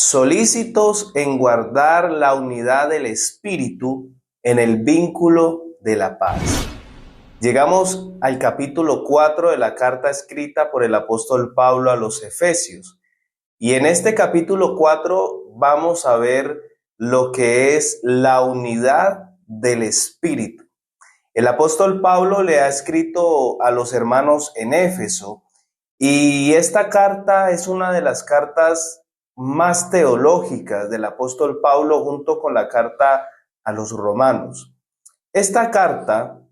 solícitos en guardar la unidad del espíritu en el vínculo de la paz. Llegamos al capítulo 4 de la carta escrita por el apóstol Pablo a los Efesios. Y en este capítulo 4 vamos a ver lo que es la unidad del espíritu. El apóstol Pablo le ha escrito a los hermanos en Éfeso, y esta carta es una de las cartas más teológicas del apóstol Pablo junto con la carta a los romanos. Esta carta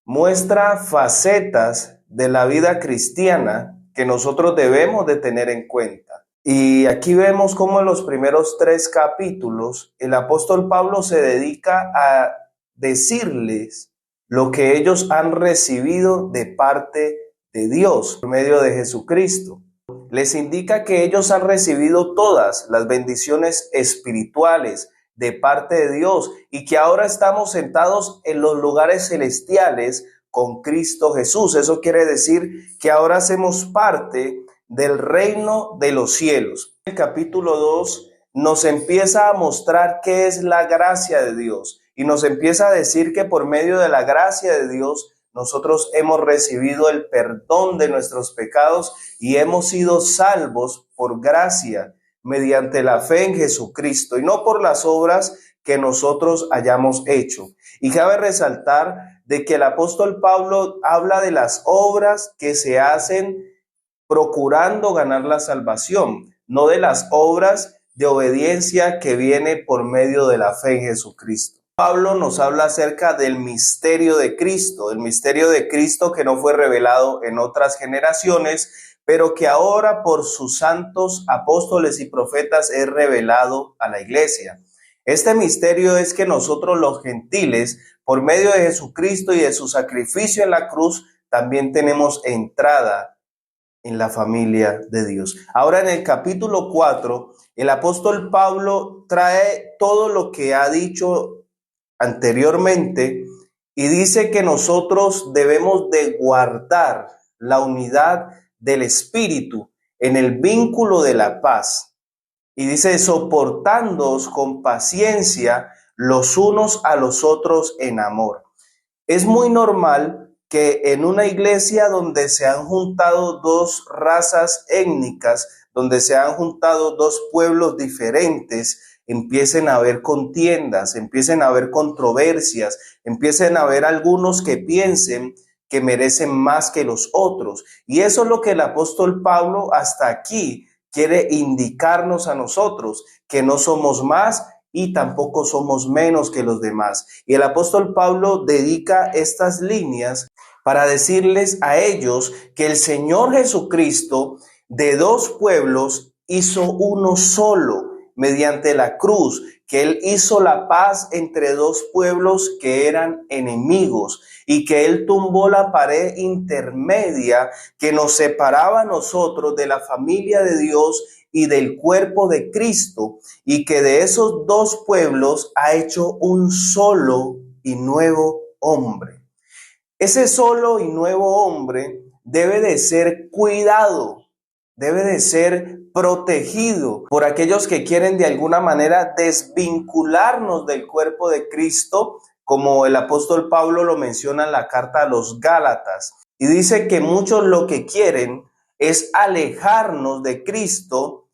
muestra facetas de la vida cristiana que nosotros debemos de tener en cuenta. Y aquí vemos cómo en los primeros 3 capítulos el apóstol Pablo se dedica a decirles lo que ellos han recibido de parte de Dios por medio de Jesucristo. Les indica que ellos han recibido todas las bendiciones espirituales de parte de Dios y que ahora estamos sentados en los lugares celestiales con Cristo Jesús. Eso quiere decir que ahora hacemos parte del reino de los cielos. El capítulo 2 nos empieza a mostrar qué es la gracia de Dios y nos empieza a decir que por medio de la gracia de Dios nosotros hemos recibido el perdón de nuestros pecados y hemos sido salvos por gracia mediante la fe en Jesucristo y no por las obras que nosotros hayamos hecho. Y cabe resaltar de que el apóstol Pablo habla de las obras que se hacen procurando ganar la salvación, no de las obras de obediencia que viene por medio de la fe en Jesucristo. Pablo nos habla acerca del misterio de Cristo, el misterio de Cristo que no fue revelado en otras generaciones, pero que ahora por sus santos apóstoles y profetas es revelado a la iglesia. Este misterio es que nosotros los gentiles, por medio de Jesucristo y de su sacrificio en la cruz, también tenemos entrada en la familia de Dios. Ahora en el capítulo 4, el apóstol Pablo trae todo lo que ha dicho anteriormente y dice que nosotros debemos de guardar la unidad del espíritu en el vínculo de la paz. Y dice, soportándoos con paciencia los unos a los otros en amor. Es muy normal que en una iglesia donde se han juntado 2 razas étnicas, donde se han juntado 2 pueblos diferentes, empiecen a haber contiendas, empiecen a haber controversias, empiecen a haber algunos que piensen que merecen más que los otros. Y eso es lo que el apóstol Pablo hasta aquí quiere indicarnos a nosotros, que no somos más y tampoco somos menos que los demás. Y el apóstol Pablo dedica estas líneas para decirles a ellos que el Señor Jesucristo de 2 pueblos hizo uno solo mediante la cruz, que Él hizo la paz entre 2 pueblos que eran enemigos y que Él tumbó la pared intermedia que nos separaba a nosotros de la familia de Dios y del cuerpo de Cristo, y que de esos 2 pueblos ha hecho un solo y nuevo hombre. Ese solo y nuevo hombre debe de ser cuidado, debe de ser protegido por aquellos que quieren de alguna manera desvincularnos del cuerpo de Cristo, como el apóstol Pablo lo menciona en la carta a los Gálatas. Y dice que muchos lo que quieren es alejarnos de Cristo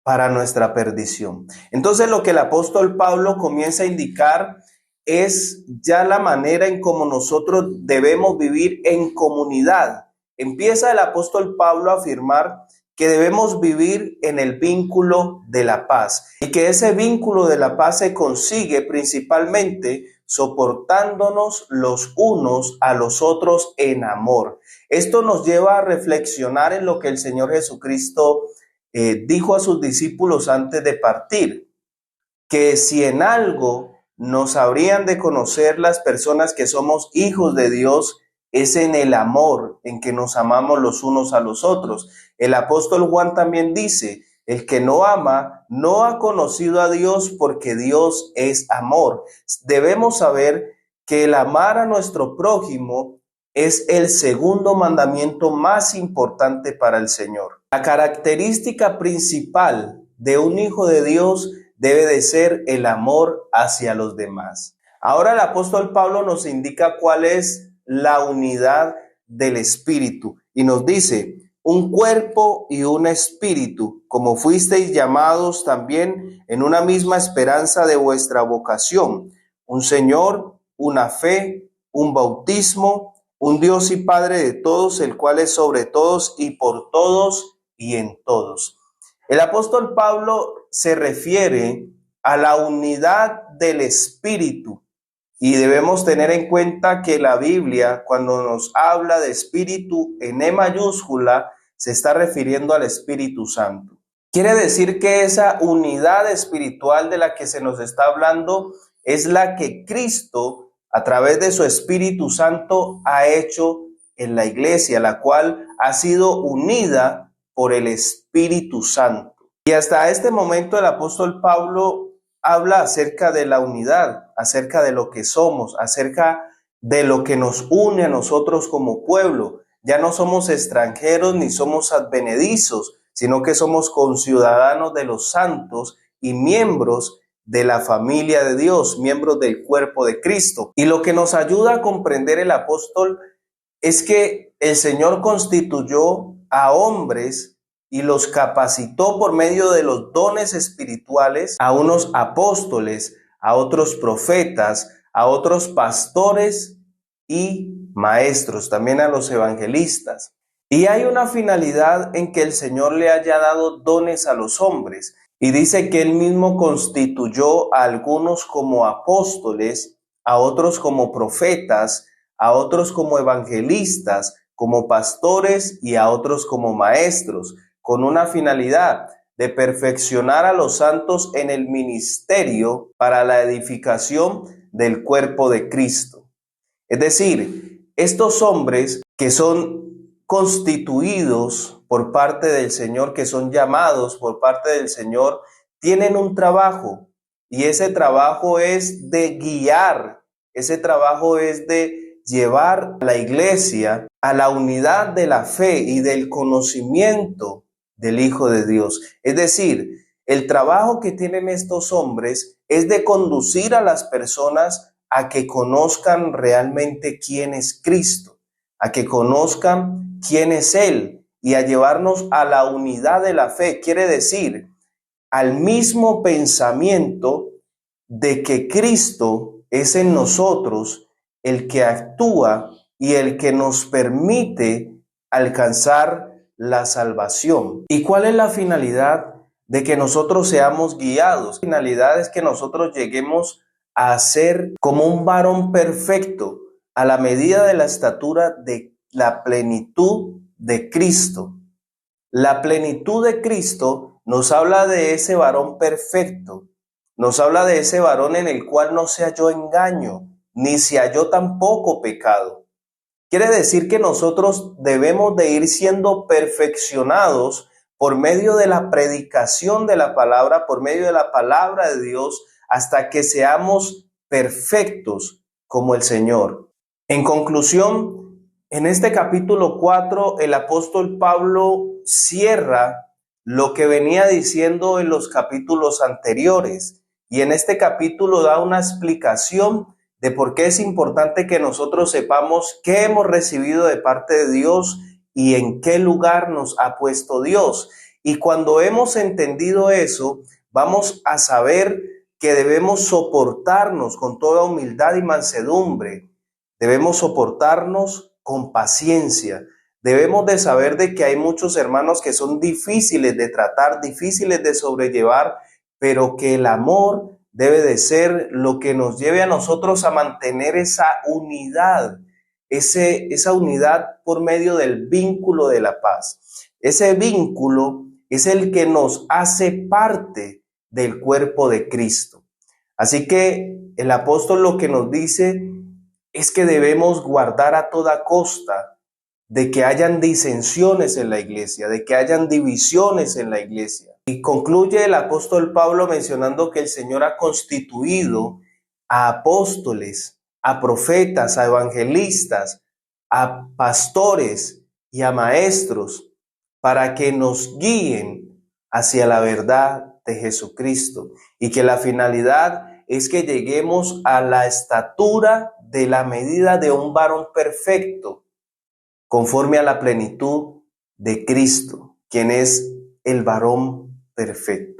para nuestra perdición. Entonces lo que el apóstol Pablo comienza a indicar es ya la manera en cómo nosotros debemos vivir en comunidad. Empieza el apóstol Pablo a afirmar que debemos vivir en el vínculo de la paz y que ese vínculo de la paz se consigue principalmente soportándonos los unos a los otros en amor. Esto nos lleva a reflexionar en lo que el Señor Jesucristo dijo a sus discípulos antes de partir, que si en algo nos habrían de conocer las personas que somos hijos de Dios, es en el amor, en que nos amamos los unos a los otros. El apóstol Juan también dice, el que no ama no ha conocido a Dios, porque Dios es amor. Debemos saber que el amar a nuestro prójimo es el segundo mandamiento más importante para el Señor. La característica principal de un hijo de Dios debe de ser el amor hacia los demás. Ahora el apóstol Pablo nos indica cuál es la unidad del Espíritu y nos dice: un cuerpo y un espíritu, como fuisteis llamados también en una misma esperanza de vuestra vocación, un Señor, una fe, un bautismo, un Dios y Padre de todos, el cual es sobre todos y por todos y en todos. El apóstol Pablo se refiere a la unidad del Espíritu. Y debemos tener en cuenta que la Biblia, cuando nos habla de espíritu en E mayúscula, se está refiriendo al Espíritu Santo. Quiere decir que esa unidad espiritual de la que se nos está hablando es la que Cristo, a través de su Espíritu Santo, ha hecho en la iglesia, la cual ha sido unida por el Espíritu Santo. Y hasta este momento el apóstol Pablo habla acerca de la unidad, acerca de lo que somos, acerca de lo que nos une a nosotros como pueblo. Ya no somos extranjeros ni somos advenedizos, sino que somos conciudadanos de los santos y miembros de la familia de Dios, miembros del cuerpo de Cristo. Y lo que nos ayuda a comprender el apóstol es que el Señor constituyó a hombres y los capacitó por medio de los dones espirituales, a unos apóstoles, a otros profetas, a otros pastores y maestros, también a los evangelistas. Y hay una finalidad en que el Señor le haya dado dones a los hombres. Y dice que Él mismo constituyó a algunos como apóstoles, a otros como profetas, a otros como evangelistas, como pastores y a otros como maestros, con una finalidad de perfeccionar a los santos en el ministerio para la edificación del cuerpo de Cristo. Es decir, estos hombres que son constituidos por parte del Señor, que son llamados por parte del Señor, tienen un trabajo, y ese trabajo es de guiar, ese trabajo es de llevar a la iglesia a la unidad de la fe y del conocimiento del Hijo de Dios. Es decir, el trabajo que tienen estos hombres es de conducir a las personas a que conozcan realmente quién es Cristo, a que conozcan quién es Él y a llevarnos a la unidad de la fe. Quiere decir, al mismo pensamiento de que Cristo es en nosotros el que actúa y el que nos permite alcanzar la salvación. ¿Y cuál es la finalidad de que nosotros seamos guiados? La finalidad es que nosotros lleguemos a ser como un varón perfecto, a la medida de la estatura de la plenitud de Cristo. La plenitud de Cristo nos habla de ese varón perfecto, nos habla de ese varón en el cual no se halló engaño, ni se halló tampoco pecado. Quiere decir que nosotros debemos de ir siendo perfeccionados por medio de la predicación de la palabra, por medio de la palabra de Dios, hasta que seamos perfectos como el Señor. En conclusión, en este capítulo 4, el apóstol Pablo cierra lo que venía diciendo en los capítulos anteriores, y en este capítulo da una explicación de por qué es importante que nosotros sepamos qué hemos recibido de parte de Dios y en qué lugar nos ha puesto Dios. Y cuando hemos entendido eso, vamos a saber que debemos soportarnos con toda humildad y mansedumbre. Debemos soportarnos con paciencia. Debemos de saber de que hay muchos hermanos que son difíciles de tratar, difíciles de sobrellevar, pero que el amor debe de ser lo que nos lleve a nosotros a mantener esa unidad, esa unidad por medio del vínculo de la paz. Ese vínculo es el que nos hace parte del cuerpo de Cristo. Así que el apóstol lo que nos dice es que debemos guardar a toda costa de que hayan disensiones en la iglesia, de que hayan divisiones en la iglesia. Y concluye el apóstol Pablo mencionando que el Señor ha constituido a apóstoles, a profetas, a evangelistas, a pastores y a maestros para que nos guíen hacia la verdad de Jesucristo y que la finalidad es que lleguemos a la estatura de la medida de un varón perfecto, conforme a la plenitud de Cristo, quien es el varón perfecto.